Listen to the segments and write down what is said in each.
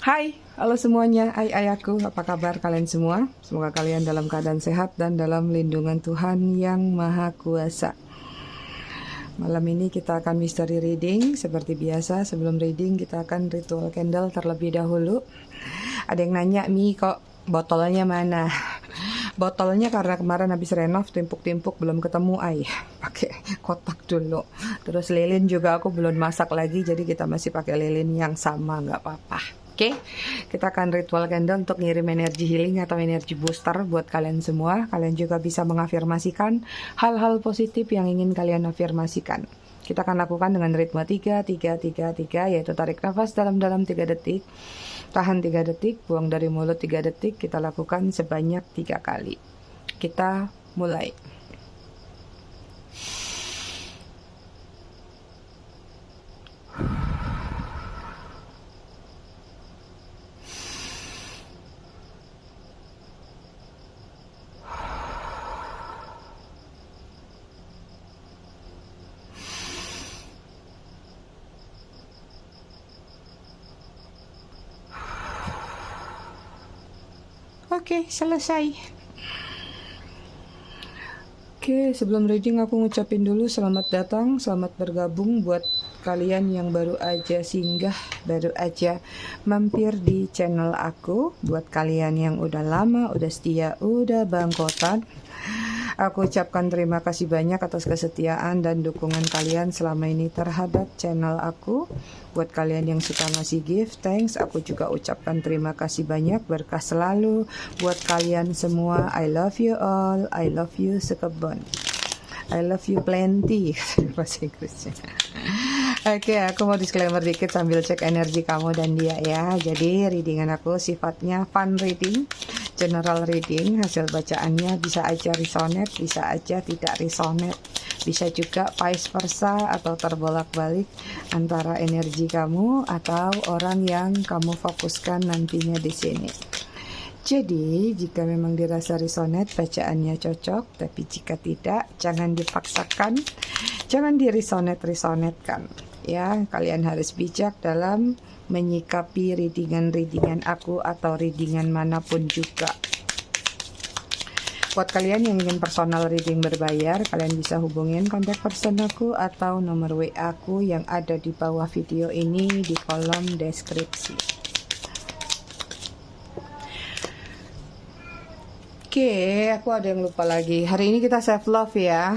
Hai, halo semuanya. Aku, apa kabar kalian semua? Semoga kalian dalam keadaan sehat dan dalam lindungan Tuhan yang Maha Kuasa. Malam ini kita akan mystery reading. Seperti biasa, sebelum reading kita akan ritual candle terlebih dahulu. Ada yang nanya, Mi, kok botolnya mana? Botolnya karena kemarin habis renov, timpuk-timpuk belum ketemu, pakai kotak dulu. Terus lilin juga aku belum masak lagi, jadi kita masih pakai lilin yang sama, nggak apa-apa. Oke, kita akan ritual candle untuk ngirim energi healing atau energi booster buat kalian semua. Kalian juga bisa mengafirmasikan hal-hal positif yang ingin kalian afirmasikan. Kita akan lakukan dengan ritme 3, 3, 3, 3, yaitu tarik nafas dalam-dalam 3 detik, tahan 3 detik, buang dari mulut 3 detik. Kita lakukan sebanyak 3 kali. Kita mulai. Oke, selesai. Oke, sebelum reading aku ngucapin dulu selamat datang, selamat bergabung buat kalian yang baru aja singgah, baru aja mampir di channel aku. Buat kalian yang udah lama, udah setia, udah bangkotan, aku ucapkan terima kasih banyak atas kesetiaan dan dukungan kalian selama ini terhadap channel aku. Buat kalian yang suka ngasih gift, thanks. Aku juga ucapkan terima kasih banyak, berkah selalu buat kalian semua. I love you all, I love you sekebon, I love you plenty bahasa Inggrisnya. Oke, aku mau disclaimer dikit sambil cek energi kamu dan dia ya. Jadi readingan aku sifatnya fun reading, general reading. Hasil bacaannya bisa aja resonate, bisa aja tidak resonate, bisa juga vice versa atau terbolak-balik antara energi kamu atau orang yang kamu fokuskan nantinya di sini. Jadi, jika memang dirasa resonate, bacaannya cocok, tapi jika tidak, jangan dipaksakan, jangan diresonate-resonetkan. Ya, kalian harus bijak dalam menyikapi readingan-readingan aku atau readingan manapun juga. Buat kalian yang ingin personal reading berbayar, kalian bisa hubungin kontak person aku atau nomor WA aku yang ada di bawah video ini di kolom deskripsi. Oke, aku ada yang lupa lagi. Hari ini kita self love ya.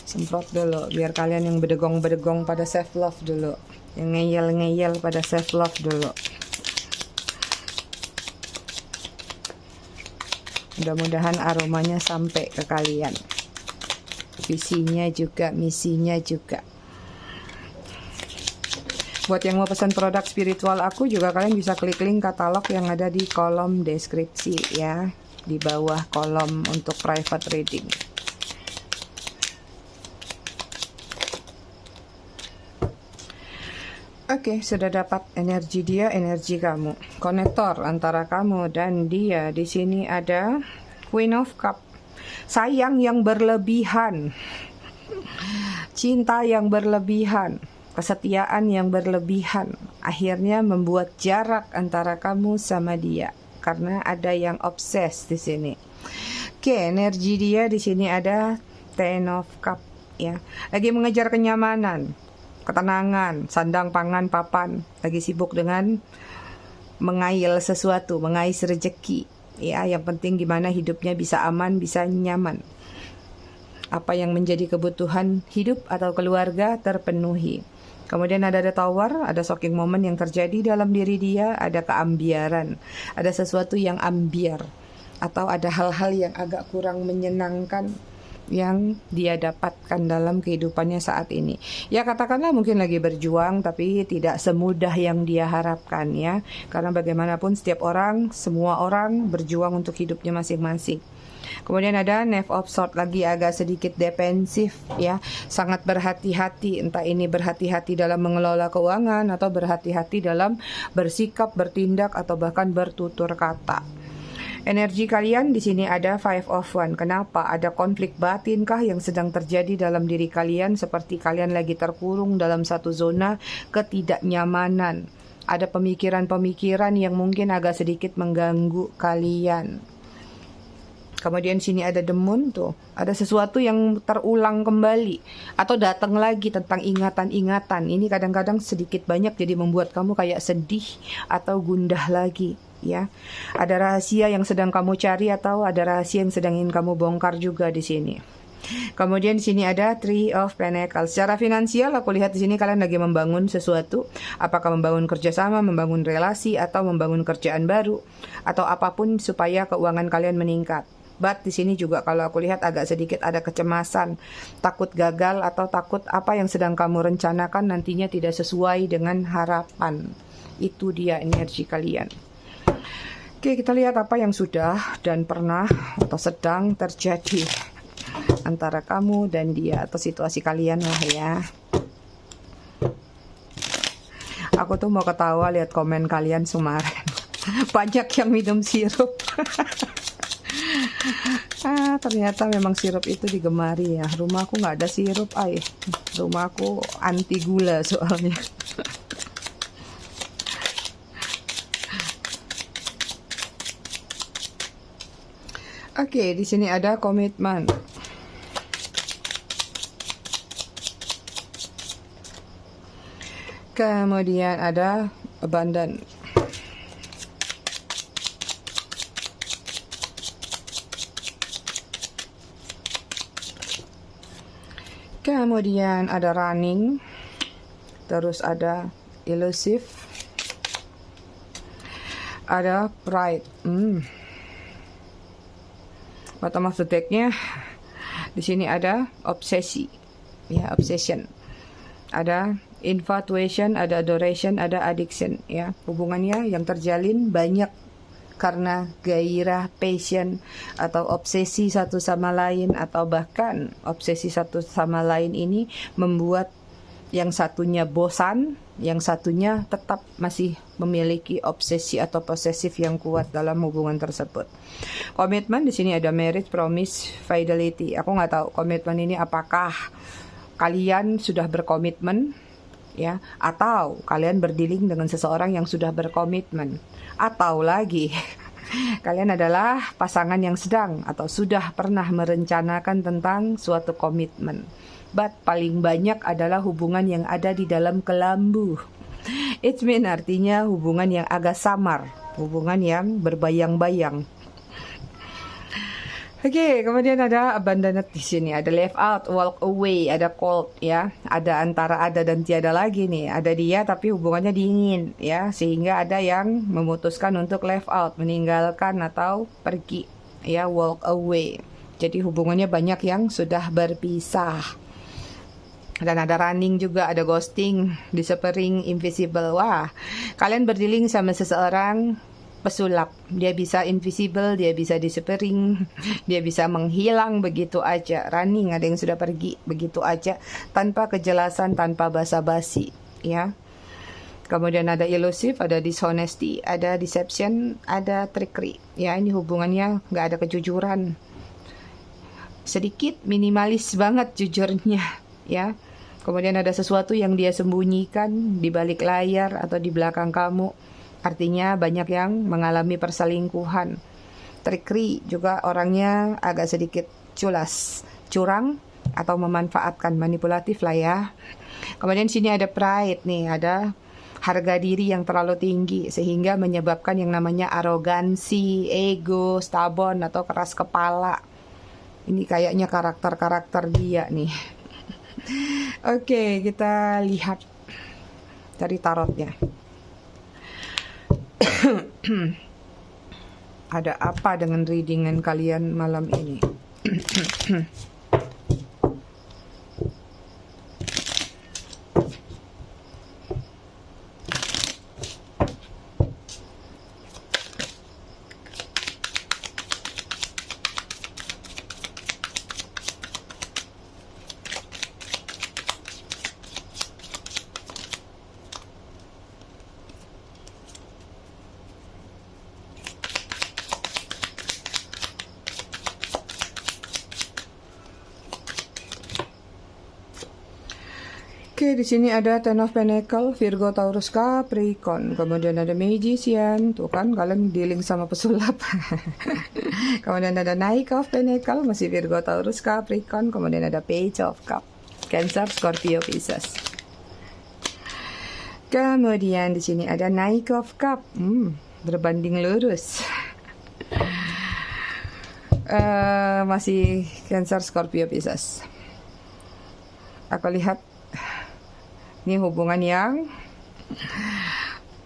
Semprot dulu biar kalian yang bedegong-bedegong pada self love dulu, yang ngeyel-ngeyel pada self love dulu. Mudah-mudahan aromanya sampai ke kalian. Visinya juga, misinya juga. Buat yang mau pesan produk spiritual aku juga kalian bisa klik link katalog yang ada di kolom deskripsi ya, di bawah kolom untuk private reading. Oke, sudah dapat energi dia, energi kamu. Konektor antara kamu dan dia. Di sini ada Queen of Cup. Sayang yang berlebihan. Cinta yang berlebihan. Kesetiaan yang berlebihan akhirnya membuat jarak antara kamu sama dia karena ada yang obses di sini. Oke, energi dia di sini ada Ten of Cup ya. Lagi mengejar kenyamanan, ketenangan, sandang pangan papan, lagi sibuk dengan mengayal sesuatu, mengais rezeki ya. Yang penting gimana hidupnya bisa aman, bisa nyaman. Apa yang menjadi kebutuhan hidup atau keluarga terpenuhi. Kemudian ada the tower, ada shocking moment yang terjadi dalam diri dia, ada keambiaran, ada sesuatu yang ambiar, atau ada hal-hal yang agak kurang menyenangkan yang dia dapatkan dalam kehidupannya saat ini. Ya katakanlah mungkin lagi berjuang, tapi tidak semudah yang dia harapkan ya. Karena bagaimanapun setiap orang, semua orang berjuang untuk hidupnya masing-masing. Kemudian ada Knave of Swords, lagi agak sedikit defensif ya, sangat berhati-hati, entah ini berhati-hati dalam mengelola keuangan atau berhati-hati dalam bersikap, bertindak atau bahkan bertutur kata. Energi kalian di sini ada Five of Wands. Kenapa? Ada konflik batinkah yang sedang terjadi dalam diri kalian, seperti kalian lagi terkurung dalam satu zona ketidaknyamanan. Ada pemikiran-pemikiran yang mungkin agak sedikit mengganggu kalian. Kemudian sini ada the moon tuh. Ada sesuatu yang terulang kembali atau datang lagi tentang ingatan-ingatan. Ini kadang-kadang sedikit banyak jadi membuat kamu kayak sedih atau gundah lagi, ya. Ada rahasia yang sedang kamu cari atau ada rahasia yang sedang ingin kamu bongkar juga di sini. Kemudian di sini ada Three of Pentacles. Secara finansial aku lihat di sini kalian lagi membangun sesuatu, apakah membangun kerjasama, membangun relasi, atau membangun kerjaan baru, atau apapun supaya keuangan kalian meningkat. But di sini juga kalau aku lihat agak sedikit ada kecemasan, takut gagal atau takut apa yang sedang kamu rencanakan nantinya tidak sesuai dengan harapan. Itu dia energi kalian. Oke, kita lihat apa yang sudah dan pernah atau sedang terjadi antara kamu dan dia atau situasi kalian lah ya. Aku tuh mau ketawa lihat komen kalian kemarin. Banyak yang minum sirup. Ternyata memang sirup itu digemari ya. Rumahku nggak ada sirup, rumahku anti gula soalnya. Oke, di sini ada komitmen. Kemudian ada abundant. Kemudian ada running. Terus ada elusive. Ada pride. Bottom of the deck-nya di sini ada obsesi. Ya, obsession. Ada infatuation, ada adoration, ada addiction, ya. Hubungannya yang terjalin banyak karena gairah, passion, atau obsesi satu sama lain, atau bahkan obsesi satu sama lain ini membuat yang satunya bosan, yang satunya tetap masih memiliki obsesi atau posesif yang kuat dalam hubungan tersebut. Komitmen di sini ada marriage, promise, fidelity. Aku nggak tahu komitmen ini apakah kalian sudah berkomitmen, ya, atau kalian berdealing dengan seseorang yang sudah berkomitmen, atau lagi kalian adalah pasangan yang sedang atau sudah pernah merencanakan tentang suatu komitmen. But paling banyak adalah hubungan yang ada di dalam kelambu. It mean artinya hubungan yang agak samar, hubungan yang berbayang-bayang. Oke, kemudian ada abandoned di sini, ada left out, walk away, ada cold, ya, ada antara ada dan tiada lagi nih, ada dia tapi hubungannya dingin, ya, sehingga ada yang memutuskan untuk left out, meninggalkan atau pergi, ya, walk away. Jadi hubungannya banyak yang sudah berpisah. Dan ada running juga, ada ghosting, disappearing, invisible. Wah, kalian berdealing sama seseorang pesulap. Dia bisa invisible, dia bisa disappearing, dia bisa menghilang begitu aja. Running, ada yang sudah pergi begitu aja tanpa kejelasan, tanpa basa-basi, ya. Kemudian ada elusive, ada dishonesty, ada deception, ada trickery. Ya, ini hubungannya nggak ada kejujuran. Sedikit minimalis banget jujurnya, ya. Kemudian ada sesuatu yang dia sembunyikan di balik layar atau di belakang kamu. Artinya banyak yang mengalami perselingkuhan. Trickery juga orangnya agak sedikit culas, curang atau memanfaatkan, manipulatif lah ya. Kemudian sini ada pride nih, ada harga diri yang terlalu tinggi sehingga menyebabkan yang namanya arogansi, ego, stubborn atau keras kepala. Ini kayaknya karakter-karakter dia nih. Oke, kita lihat dari tarotnya. Ada apa dengan readingan kalian malam ini? Oke, di sini ada Ten of Pentacle, Virgo, Taurus, Capricorn. Kemudian ada Magician, tuh kan kalian dealing sama pesulap. Kemudian ada Knight of Pentacle, masih Virgo, Taurus, Capricorn. Kemudian ada Page of Cup, Cancer, Scorpio, Pisces. Kemudian di sini ada Knight of Cup, berbanding lurus. Masih Cancer, Scorpio, Pisces. Aku lihat ini hubungan yang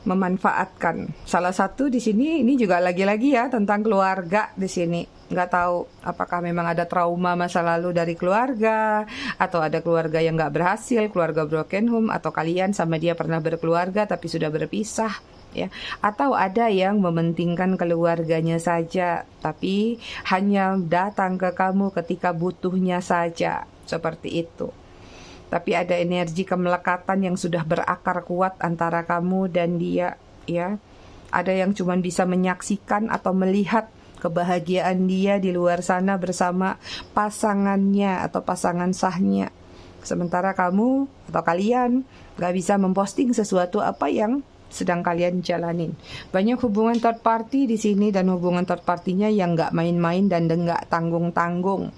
memanfaatkan. Salah satu di sini ini juga lagi-lagi ya tentang keluarga di sini. Nggak tahu apakah memang ada trauma masa lalu dari keluarga, atau ada keluarga yang nggak berhasil, keluarga broken home, atau kalian sama dia pernah berkeluarga tapi sudah berpisah. Ya, atau ada yang mementingkan keluarganya saja, tapi hanya datang ke kamu ketika butuhnya saja, seperti itu. Tapi ada energi kemelekatan yang sudah berakar kuat antara kamu dan dia, ya. Ada yang cuma bisa menyaksikan atau melihat kebahagiaan dia di luar sana bersama pasangannya atau pasangan sahnya. Sementara kamu atau kalian gak bisa memposting sesuatu apa yang sedang kalian jalanin. Banyak hubungan third party di sini, dan hubungan third partinya yang gak main-main dan gak tanggung-tanggung.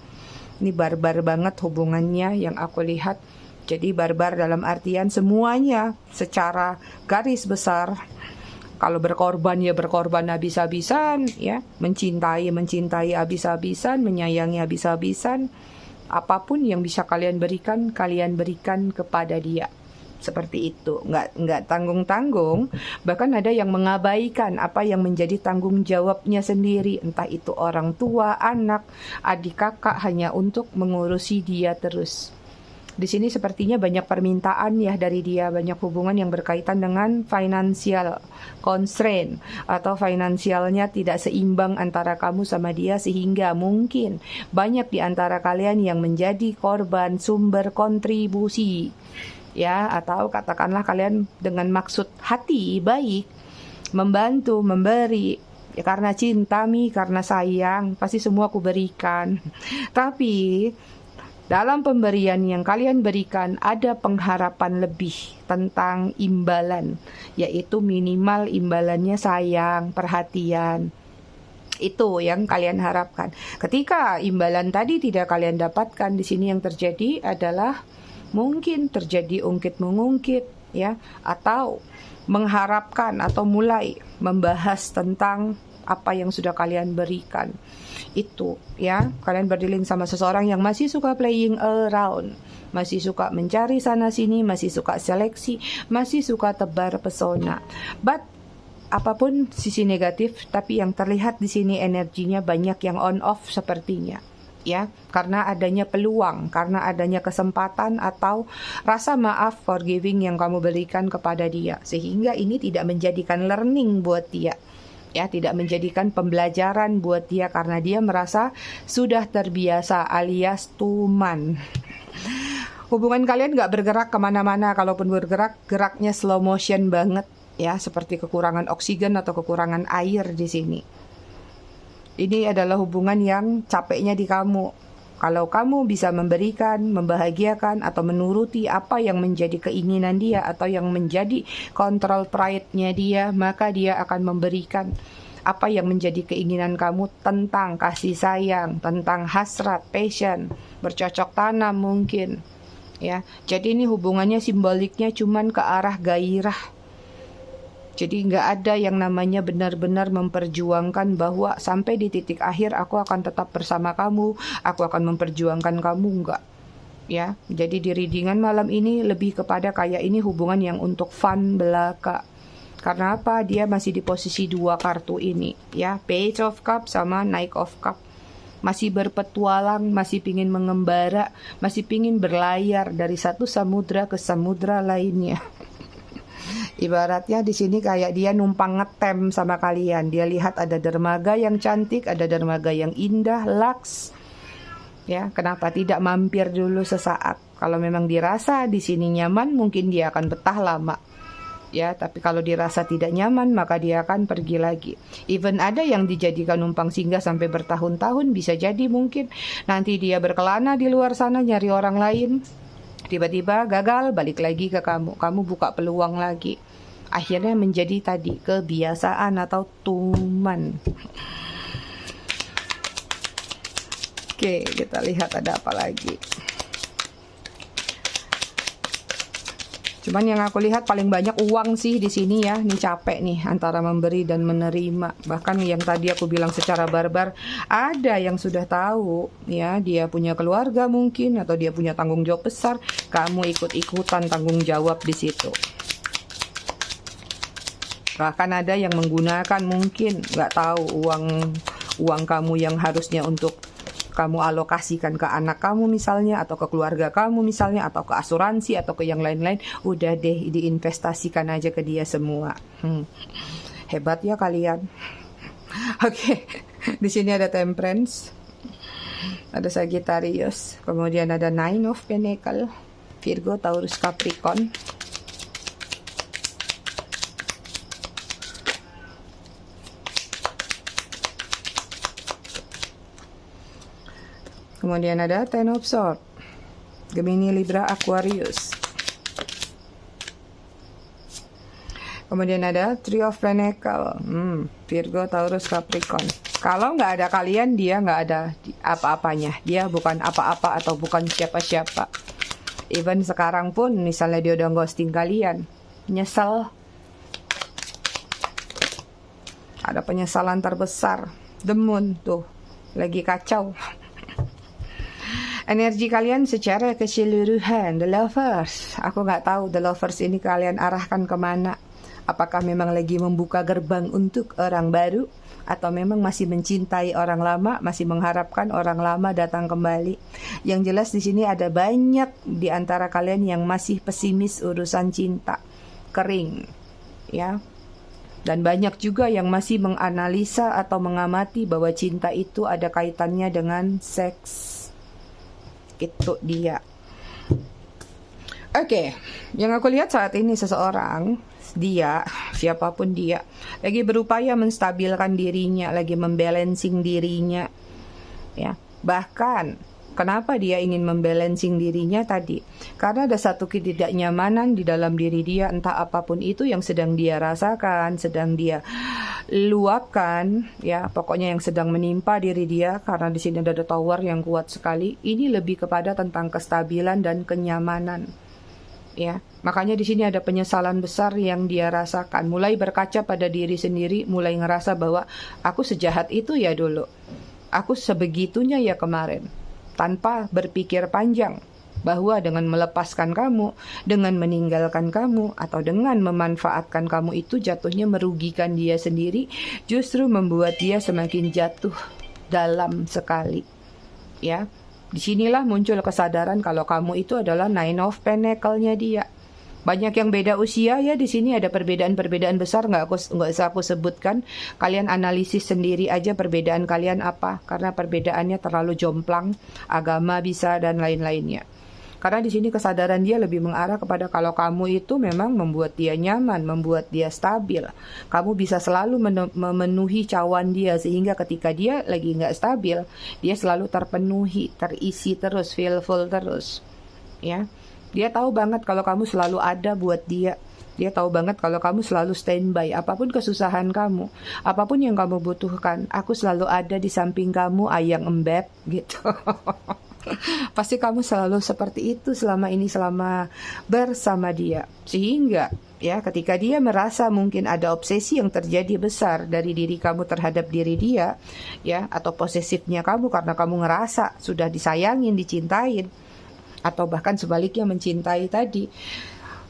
Ini barbar banget hubungannya yang aku lihat. Jadi barbar dalam artian semuanya secara garis besar. Kalau berkorban ya berkorban habis-habisan, ya, mencintai habis-habisan, menyayangi habis-habisan. Apapun yang bisa kalian berikan kepada dia. Seperti itu, nggak tanggung-tanggung. Bahkan ada yang mengabaikan apa yang menjadi tanggung jawabnya sendiri, entah itu orang tua, anak, adik, kakak, hanya untuk mengurusi dia terus. Di sini sepertinya banyak permintaan ya dari dia, banyak hubungan yang berkaitan dengan financial constraint atau finansialnya tidak seimbang antara kamu sama dia, sehingga mungkin banyak di antara kalian yang menjadi korban sumber kontribusi. Ya, atau katakanlah kalian dengan maksud hati baik membantu, memberi, ya, karena cinta karena sayang, pasti semua aku berikan. Tapi dalam pemberian yang kalian berikan ada pengharapan lebih tentang imbalan, yaitu minimal imbalannya sayang, perhatian. Itu yang kalian harapkan. Ketika imbalan tadi tidak kalian dapatkan, di sini yang terjadi adalah mungkin terjadi ungkit-mengungkit, ya, atau mengharapkan atau mulai membahas tentang apa yang sudah kalian berikan. Itu, ya, kalian berdealing sama seseorang yang masih suka playing around, masih suka mencari sana sini, masih suka seleksi, masih suka tebar pesona. But apapun sisi negatif, tapi yang terlihat di sini energinya banyak yang on off sepertinya. Ya, karena adanya peluang, karena adanya kesempatan atau rasa maaf, forgiving yang kamu berikan kepada dia, sehingga ini tidak menjadikan learning buat dia. Ya, tidak menjadikan pembelajaran buat dia karena dia merasa sudah terbiasa alias tuman. Hubungan kalian gak bergerak kemana-mana, kalaupun bergerak, geraknya slow motion banget, ya, seperti kekurangan oksigen atau kekurangan air di sini. Ini adalah hubungan yang capeknya di kamu. Kalau kamu bisa memberikan, membahagiakan, atau menuruti apa yang menjadi keinginan dia atau yang menjadi kontrol pride-nya dia, maka dia akan memberikan apa yang menjadi keinginan kamu tentang kasih sayang, tentang hasrat, passion, bercocok tanam mungkin. Ya, jadi ini hubungannya simboliknya cuman ke arah gairah. Jadi nggak ada yang namanya benar-benar memperjuangkan bahwa sampai di titik akhir aku akan tetap bersama kamu, aku akan memperjuangkan kamu, enggak. Ya, jadi di readingan malam ini lebih kepada kayak ini hubungan yang untuk fun belaka. Karena apa? Dia masih di posisi dua kartu ini, ya, Page of Cup sama Knight of Cup. Masih berpetualang, masih pingin mengembara, masih pingin berlayar dari satu samudra ke samudra lainnya. Ibaratnya di sini kayak dia numpang ngetem sama kalian. Dia lihat ada dermaga yang cantik, ada dermaga yang indah, laks. Ya, kenapa tidak mampir dulu sesaat? Kalau memang dirasa di sini nyaman, mungkin dia akan betah lama. Ya, tapi kalau dirasa tidak nyaman, maka dia akan pergi lagi. Even ada yang dijadikan numpang singgah sampai bertahun-tahun, bisa jadi mungkin nanti dia berkelana di luar sana nyari orang lain. tiba-tiba gagal, balik lagi ke kamu. Kamu buka peluang lagi. Akhirnya menjadi tadi kebiasaan atau tuman. Oke, kita lihat ada apa lagi. Cuman yang aku lihat paling banyak uang sih di sini ya. Ini capek nih antara memberi dan menerima. Bahkan yang tadi aku bilang secara barbar, ada yang sudah tahu ya, dia punya keluarga mungkin atau dia punya tanggung jawab besar, kamu ikut-ikutan tanggung jawab di situ. Bahkan ada yang menggunakan mungkin nggak tahu uang kamu yang harusnya untuk kamu alokasikan ke anak kamu misalnya, atau ke keluarga kamu misalnya, atau ke asuransi, atau ke yang lain-lain, udah deh diinvestasikan aja ke dia semua. Hebat ya kalian. Oke, di sini ada Temperance, ada Sagittarius, kemudian ada Nine of Pentacles, Virgo, Taurus, Capricorn. Kemudian ada Ten of Swords, Gemini, Libra, Aquarius. Kemudian ada Three of Pentacles, Virgo, Taurus, Capricorn. Kalau nggak ada kalian, dia nggak ada apa-apanya. Dia bukan apa-apa atau bukan siapa-siapa. Even sekarang pun, misalnya dia udah ghosting kalian, nyesel. Ada penyesalan terbesar. The Moon tuh, lagi kacau. Energi kalian secara keseluruhan, The Lovers. Aku nggak tahu The Lovers ini kalian arahkan kemana. Apakah memang lagi membuka gerbang untuk orang baru, atau memang masih mencintai orang lama, masih mengharapkan orang lama datang kembali. Yang jelas di sini ada banyak di antara kalian yang masih pesimis urusan cinta, kering, ya. Dan banyak juga yang masih menganalisa atau mengamati bahwa cinta itu ada kaitannya dengan seks. Itu dia. Oke, yang aku lihat saat ini seseorang, dia, siapapun dia, lagi berupaya menstabilkan dirinya, lagi membalancing dirinya, ya. Bahkan kenapa dia ingin membalancing dirinya tadi? Karena ada satu ketidaknyamanan di dalam diri dia, entah apapun itu yang sedang dia rasakan, sedang dia luapkan, ya, pokoknya yang sedang menimpa diri dia. Karena di sini ada tower yang kuat sekali. Ini lebih kepada tentang kestabilan dan kenyamanan, ya. Makanya di sini ada penyesalan besar yang dia rasakan. Mulai berkaca pada diri sendiri, mulai ngerasa bahwa aku sejahat itu ya dulu, aku sebegitunya ya kemarin. Tanpa berpikir panjang bahwa dengan melepaskan kamu, dengan meninggalkan kamu, atau dengan memanfaatkan kamu itu jatuhnya merugikan dia sendiri, justru membuat dia semakin jatuh dalam sekali, ya. Disinilah muncul kesadaran kalau kamu itu adalah Nine of Pentacles-nya dia. Banyak yang beda usia ya, di sini ada perbedaan-perbedaan besar, nggak usah aku sebutkan. Kalian analisis sendiri aja perbedaan kalian apa, karena perbedaannya terlalu jomplang, agama bisa dan lain-lainnya. Karena di sini kesadaran dia lebih mengarah kepada kalau kamu itu memang membuat dia nyaman, membuat dia stabil. Kamu bisa selalu memenuhi cawan dia, sehingga ketika dia lagi nggak stabil, dia selalu terpenuhi, terisi terus, feel full terus, ya. Dia tahu banget kalau kamu selalu ada buat dia. Dia tahu banget kalau kamu selalu standby. Apapun kesusahan kamu, apapun yang kamu butuhkan, aku selalu ada di samping kamu, ayang embeb, gitu. Pasti kamu selalu seperti itu selama ini, selama bersama dia. Sehingga, ya, ketika dia merasa mungkin ada obsesi yang terjadi besar dari diri kamu terhadap diri dia, ya, atau posesifnya kamu karena kamu ngerasa sudah disayangin, dicintain, atau bahkan sebaliknya mencintai tadi,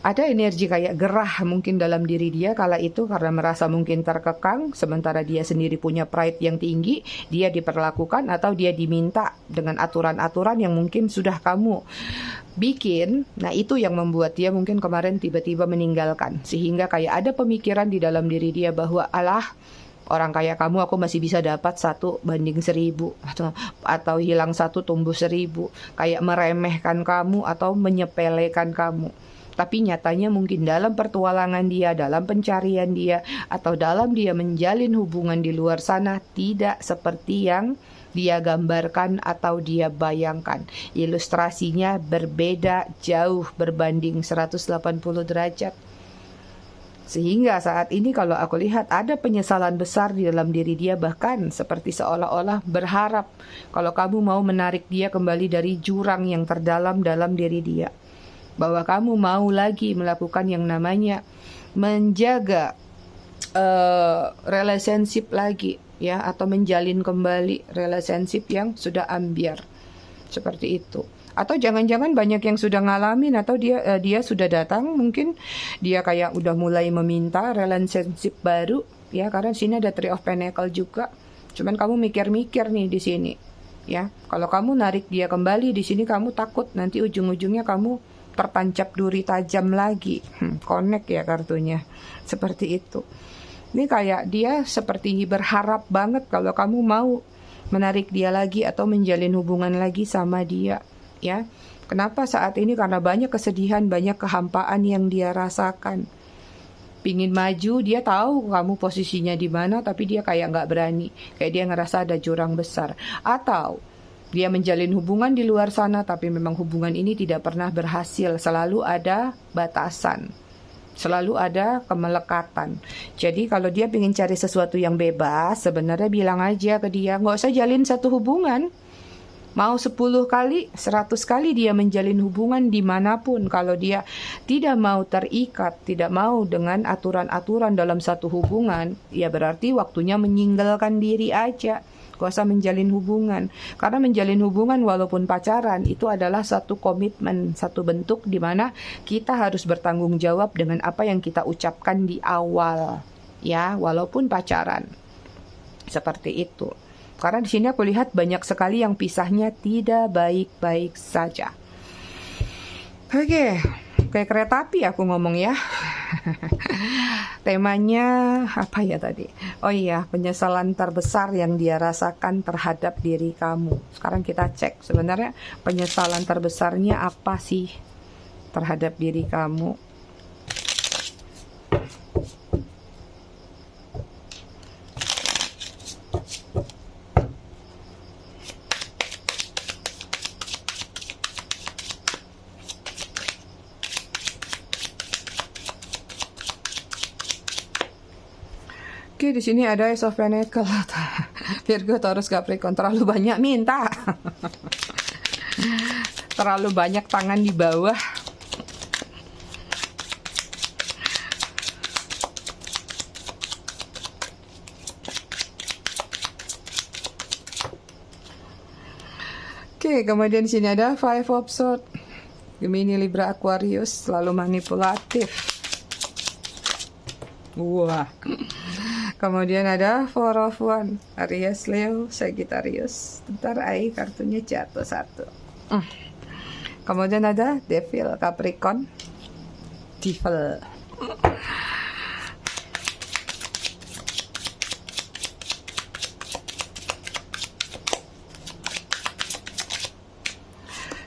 ada energi kayak gerah mungkin dalam diri dia kala itu karena merasa mungkin terkekang, sementara dia sendiri punya pride yang tinggi, dia diperlakukan atau dia diminta dengan aturan-aturan yang mungkin sudah kamu bikin. Nah, itu yang membuat dia mungkin kemarin tiba-tiba meninggalkan, sehingga kayak ada pemikiran di dalam diri dia bahwa alah, orang kayak kamu aku masih bisa dapat 1:1000, atau hilang 1 tumbuh 1000, kayak meremehkan kamu atau menyepelekan kamu. Tapi nyatanya mungkin dalam pertualangan dia, dalam pencarian dia, atau dalam dia menjalin hubungan di luar sana, tidak seperti yang dia gambarkan atau dia bayangkan. Ilustrasinya berbeda jauh berbanding 180 derajat. Sehingga saat ini kalau aku lihat ada penyesalan besar di dalam diri dia, bahkan seperti seolah-olah berharap kalau kamu mau menarik dia kembali dari jurang yang terdalam dalam diri dia. Bahwa kamu mau lagi melakukan yang namanya menjaga relationship lagi, ya, atau menjalin kembali relationship yang sudah ambyar. Seperti itu. Atau jangan-jangan banyak yang sudah ngalamin, atau dia sudah datang, mungkin dia kayak udah mulai meminta relationship baru, ya, karena sini ada Three of Pentacles juga. Cuman kamu mikir-mikir nih di sini, ya. Kalau kamu narik dia kembali di sini, kamu takut nanti ujung-ujungnya kamu tertancap duri tajam lagi. Connect ya kartunya. Seperti itu. Ini kayak dia seperti berharap banget kalau kamu mau menarik dia lagi atau menjalin hubungan lagi sama dia. Ya, kenapa saat ini? Karena banyak kesedihan, banyak kehampaan yang dia rasakan. Pingin maju, dia tahu kamu posisinya di mana, tapi dia kayak nggak berani. Kayak dia ngerasa ada jurang besar. Atau dia menjalin hubungan di luar sana, tapi memang hubungan ini tidak pernah berhasil. Selalu ada batasan. Selalu ada kemelekatan. Jadi kalau dia ingin cari sesuatu yang bebas, sebenarnya bilang aja ke dia, nggak usah jalin satu hubungan. Mau 10 kali, 100 kali dia menjalin hubungan dimanapun, kalau dia tidak mau terikat, tidak mau dengan aturan-aturan dalam satu hubungan, ya berarti waktunya menyinggalkan diri aja. Gak usah menjalin hubungan. Karena menjalin hubungan walaupun pacaran itu adalah satu komitmen, satu bentuk di mana kita harus bertanggung jawab dengan apa yang kita ucapkan di awal, ya, walaupun pacaran. Seperti itu. Karena di sini aku lihat banyak sekali yang pisahnya tidak baik-baik saja. Oke, kayak kereta api aku ngomong ya. Temanya apa ya tadi? Oh iya, penyesalan terbesar yang dia rasakan terhadap diri kamu. Sekarang kita cek sebenarnya penyesalan terbesarnya apa sih terhadap diri kamu. Oke, di sini ada Ace of Pentacles. Virgo, Taurus, Capricorn, terlalu banyak minta. Terlalu banyak tangan di bawah. Oke, kemudian di sini ada Five of Swords. Gemini, Libra, Aquarius, selalu manipulatif. Wah. Kemudian ada Four of Wands, Aries, Leo, Sagittarius. Bentar, kartunya jatuh satu. Kemudian ada Devil, Capricorn, Devil.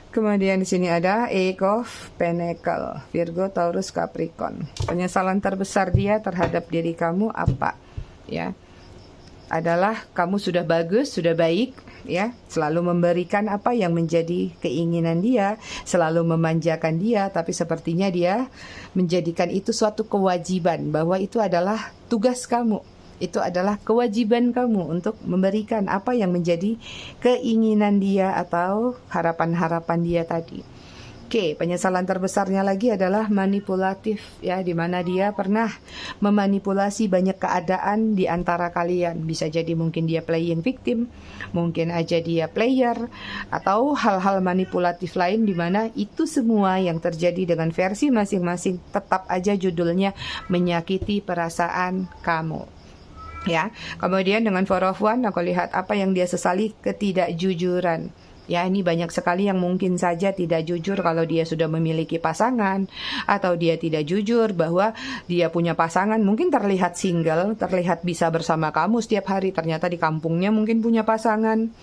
Kemudian di sini ada Eight of Pentacles, Virgo, Taurus, Capricorn. Penyesalan terbesar dia terhadap diri kamu apa? Ya, adalah kamu sudah bagus, sudah baik, ya, selalu memberikan apa yang menjadi keinginan dia, selalu memanjakan dia, tapi sepertinya dia menjadikan itu suatu kewajiban, bahwa itu adalah tugas kamu, itu adalah kewajiban kamu untuk memberikan apa yang menjadi keinginan dia atau harapan-harapan dia tadi. Oke, penyesalan terbesarnya lagi adalah manipulatif, ya, di mana dia pernah memanipulasi banyak keadaan di antara kalian. Bisa jadi mungkin dia playing victim, mungkin aja dia player, atau hal-hal manipulatif lain di mana itu semua yang terjadi dengan versi masing-masing tetap aja judulnya menyakiti perasaan kamu. Ya, kemudian dengan Four of Wands aku lihat apa yang dia sesali, ketidakjujuran. Ya, ini banyak sekali yang mungkin saja tidak jujur kalau dia sudah memiliki pasangan, atau dia tidak jujur bahwa dia punya pasangan. Mungkin terlihat single, terlihat bisa bersama kamu setiap hari, ternyata di kampungnya mungkin punya pasangan.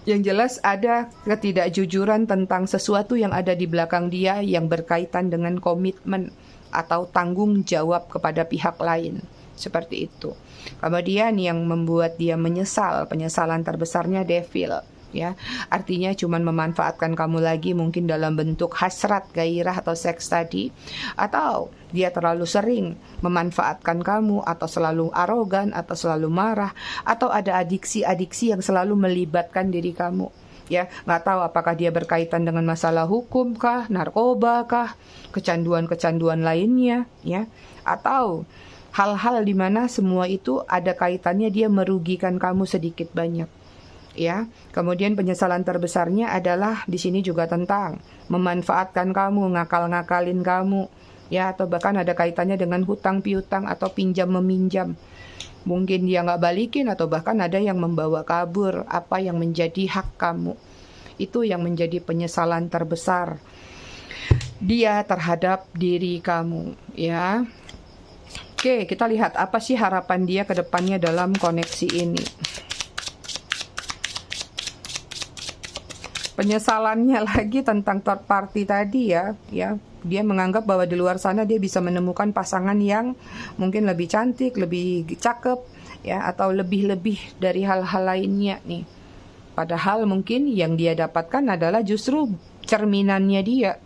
Yang jelas ada ketidakjujuran tentang sesuatu yang ada di belakang dia yang berkaitan dengan komitmen atau tanggung jawab kepada pihak lain. seperti itu. Kemudian yang membuat dia menyesal, penyesalan terbesarnya devil, ya. Artinya cuman memanfaatkan kamu lagi, mungkin dalam bentuk hasrat, gairah atau seks tadi, atau dia terlalu sering memanfaatkan kamu, atau selalu arogan, atau selalu marah, atau ada adiksi-adiksi yang selalu melibatkan diri kamu. Ya, nggak tahu apakah dia berkaitan dengan masalah hukum kah, narkoba kah, kecanduan-kecanduan lainnya, ya, atau hal-hal di mana semua itu ada kaitannya dia merugikan kamu sedikit banyak. Ya, kemudian penyesalan terbesarnya adalah di sini juga tentang memanfaatkan kamu, ngakal-ngakalin kamu, ya, atau bahkan ada kaitannya dengan hutang piutang atau pinjam meminjam. Mungkin dia nggak balikin atau bahkan ada yang membawa kabur apa yang menjadi hak kamu. Itu yang menjadi penyesalan terbesar dia terhadap diri kamu, ya. Oke, kita lihat apa sih harapan dia ke depannya dalam koneksi ini. Penyesalannya lagi tentang third party tadi, ya. Dia menganggap bahwa di luar sana dia bisa menemukan pasangan yang mungkin lebih cantik, lebih cakep, ya, atau lebih-lebih dari hal-hal lainnya nih. Padahal mungkin yang dia dapatkan adalah justru cerminannya dia.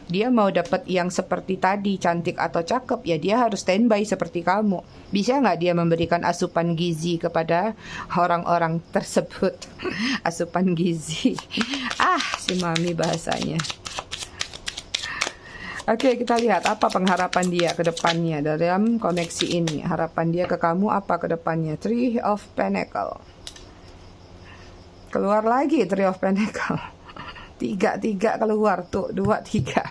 Dia mau dapat yang seperti tadi, cantik atau cakep, ya dia harus standby seperti kamu. Bisa nggak dia memberikan asupan gizi kepada orang-orang tersebut? Asupan gizi. Si mami bahasanya. Oke, kita lihat apa pengharapan dia ke depannya dalam koneksi ini. Harapan dia ke kamu apa ke depannya? Three of Pentacle. Keluar lagi Three of Pentacle. Tiga keluar tuh, 2, 3.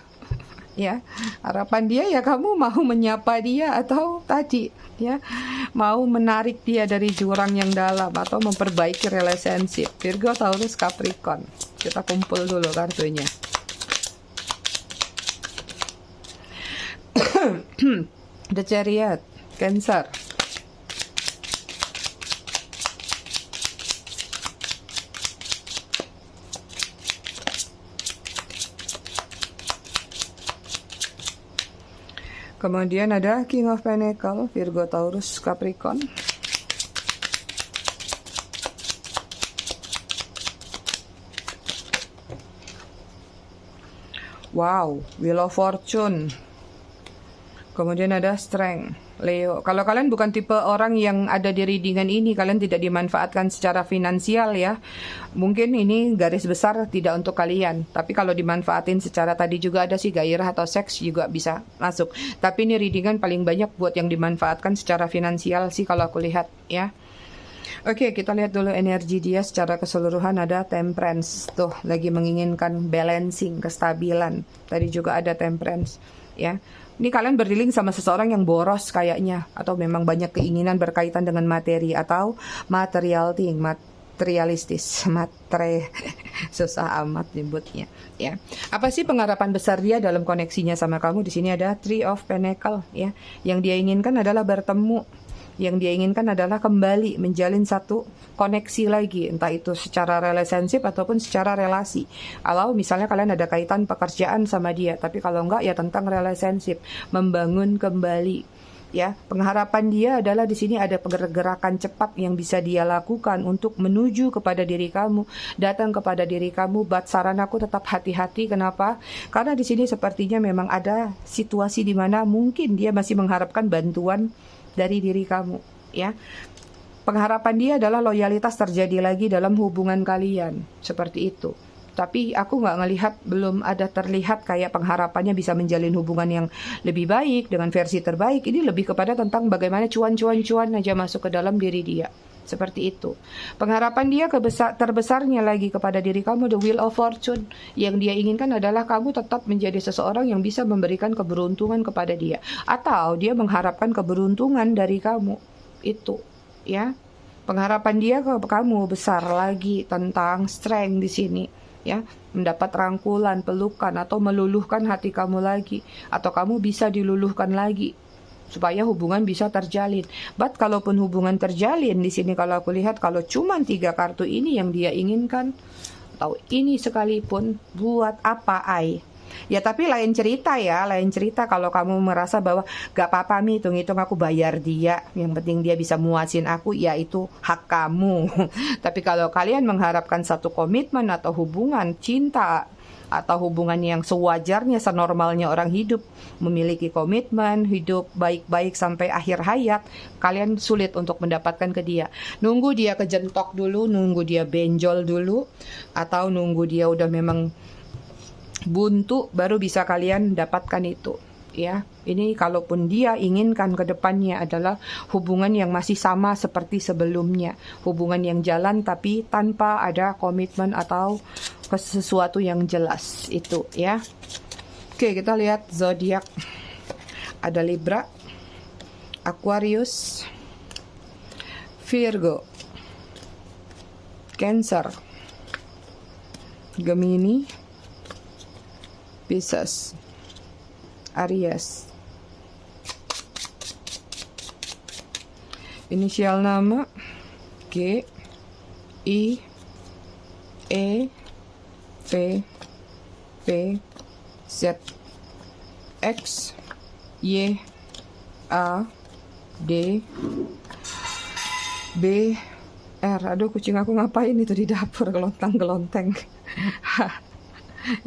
Ya, harapan dia ya kamu mau menyapa dia atau tadi, ya, mau menarik dia dari jurang yang dalam atau memperbaiki relationship. Virgo, Taurus, Capricorn. Kita kumpul dulu kartunya. The Chariot, Cancer. Kemudian ada King of Pentacle, Virgo, Taurus, Capricorn. Wow, Wheel of Fortune. Kemudian ada Strength, Leo. Kalau kalian bukan tipe orang yang ada di readingan ini, kalian tidak dimanfaatkan secara finansial, ya. Mungkin ini garis besar tidak untuk kalian. Tapi kalau dimanfaatin secara tadi juga ada sih gairah atau seks juga bisa masuk. Tapi ini readingan paling banyak buat yang dimanfaatkan secara finansial sih kalau aku lihat, ya. Oke, kita lihat dulu energi dia secara keseluruhan. Ada Temperance, tuh lagi menginginkan balancing, kestabilan. Tadi juga ada Temperance, ya. Ini kalian berdealing sama seseorang yang boros kayaknya, atau memang banyak keinginan berkaitan dengan materi atau materialistis, susah amat nyebutnya, ya. Apa sih pengharapan besar dia dalam koneksinya sama kamu? Di sini ada Three of Pentacle, ya. Yang dia inginkan adalah bertemu. Yang dia inginkan adalah kembali menjalin satu koneksi lagi, entah itu secara relationship ataupun secara relasi. Kalau misalnya kalian ada kaitan pekerjaan sama dia, tapi kalau enggak ya tentang relationship, membangun kembali. Ya, pengharapan dia adalah di sini ada pergerakan cepat yang bisa dia lakukan untuk menuju kepada diri kamu, datang kepada diri kamu. But saran aku tetap hati-hati. Kenapa? Karena di sini sepertinya memang ada situasi di mana mungkin dia masih mengharapkan bantuan dari diri kamu, ya. Pengharapan dia adalah loyalitas terjadi lagi dalam hubungan kalian, seperti itu. Tapi aku nggak ngelihat, belum ada terlihat kayak pengharapannya bisa menjalin hubungan yang lebih baik dengan versi terbaik. Ini lebih kepada tentang bagaimana cuan aja masuk ke dalam diri dia. Seperti itu. Pengharapan dia terbesarnya lagi kepada diri kamu, the Wheel of Fortune. Yang dia inginkan adalah kamu tetap menjadi seseorang yang bisa memberikan keberuntungan kepada dia. Atau dia mengharapkan keberuntungan dari kamu. Itu, ya. Pengharapan dia ke kamu besar lagi tentang strength di sini. Ya, mendapat rangkulan, pelukan, atau meluluhkan hati kamu lagi. Atau kamu bisa diluluhkan lagi supaya hubungan bisa terjalin. But kalaupun hubungan terjalin di sini, kalau aku lihat, kalau cuma 3 kartu ini yang dia inginkan, atau ini sekalipun, buat apa Ya tapi lain cerita ya, lain cerita kalau kamu merasa bahwa gak apa-apa Mi, hitung-hitung aku bayar dia, yang penting dia bisa muasin aku, ya itu hak kamu. Tapi kalau kalian mengharapkan satu komitmen atau hubungan cinta atau hubungan yang sewajarnya, senormalnya orang hidup, memiliki komitmen, hidup baik-baik sampai akhir hayat, kalian sulit untuk mendapatkan ke dia. Nunggu dia kejentok dulu, nunggu dia benjol dulu, atau nunggu dia udah memang buntu, baru bisa kalian dapatkan itu. Ya, ini kalaupun dia inginkan ke depannya adalah hubungan yang masih sama seperti sebelumnya, hubungan yang jalan tapi tanpa ada komitmen atau sesuatu yang jelas itu ya. Oke, kita lihat zodiak. Ada Libra, Aquarius, Virgo, Cancer, Gemini, Pisces, Aries. Inisial nama G, I, E, P, P, Z, X, Y, A, D, B, R. Aduh, kucing aku ngapain itu di dapur, gelontang-gelonteng.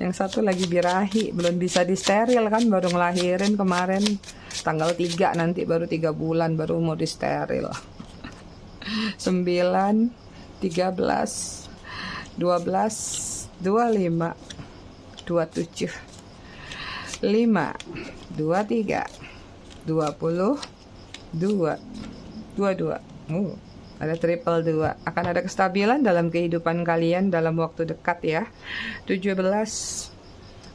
Yang satu lagi birahi, belum bisa disteril kan, baru ngelahirin kemarin tanggal 3, nanti baru 3 bulan baru mau disteril. 9, 13, 12, 25, 27, 5, 23, 20, 2, 22. Ada triple 2. Akan ada kestabilan dalam kehidupan kalian dalam waktu dekat ya. 17.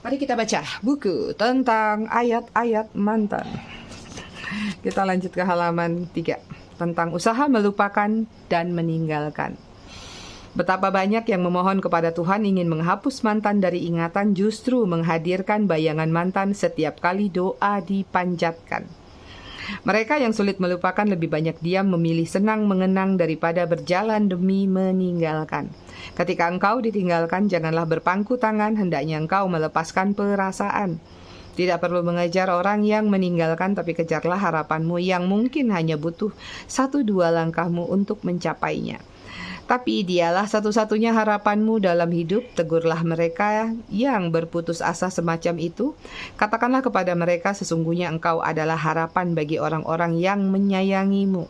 Mari kita baca buku tentang ayat-ayat mantan. Kita lanjut ke halaman 3. Tentang usaha melupakan dan meninggalkan. Betapa banyak yang memohon kepada Tuhan ingin menghapus mantan dari ingatan, justru menghadirkan bayangan mantan setiap kali doa dipanjatkan. Mereka yang sulit melupakan lebih banyak diam memilih senang mengenang daripada berjalan demi meninggalkan. Ketika engkau ditinggalkan, janganlah berpangku tangan, hendaknya engkau melepaskan perasaan. Tidak perlu mengejar orang yang meninggalkan, tapi kejarlah harapanmu yang mungkin hanya butuh 1-2 langkahmu untuk mencapainya. Tapi dialah satu-satunya harapanmu dalam hidup. Tegurlah mereka yang berputus asa semacam itu. Katakanlah kepada mereka, sesungguhnya engkau adalah harapan bagi orang-orang yang menyayangimu.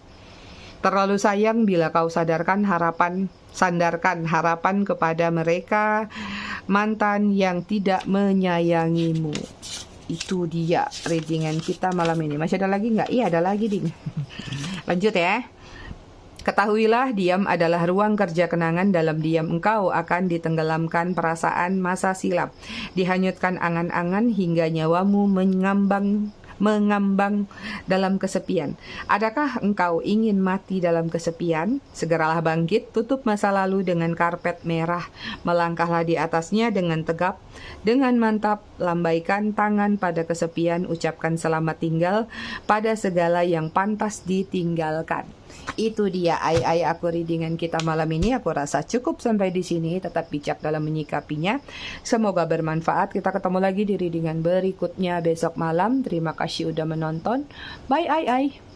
Terlalu sayang bila kau sandarkan harapan kepada mereka, mantan yang tidak menyayangimu. Itu dia readingan kita malam ini. Masih ada lagi nggak? Iya, ada lagi, Ding. Lanjut ya. Ketahuilah, diam adalah ruang kerja kenangan. Dalam diam engkau akan ditenggelamkan perasaan masa silam, dihanyutkan angan-angan hingga nyawamu mengambang dalam kesepian. Adakah engkau ingin mati dalam kesepian? Segeralah bangkit, tutup masa lalu dengan karpet merah. Melangkahlah di atasnya dengan tegap, dengan mantap, lambaikan tangan pada kesepian, ucapkan selamat tinggal pada segala yang pantas ditinggalkan. Itu dia aku readingan kita malam ini. Aku rasa cukup sampai di sini. Tetap bijak dalam menyikapinya. Semoga bermanfaat. Kita ketemu lagi di readingan berikutnya besok malam. Terima kasih udah menonton. Bye.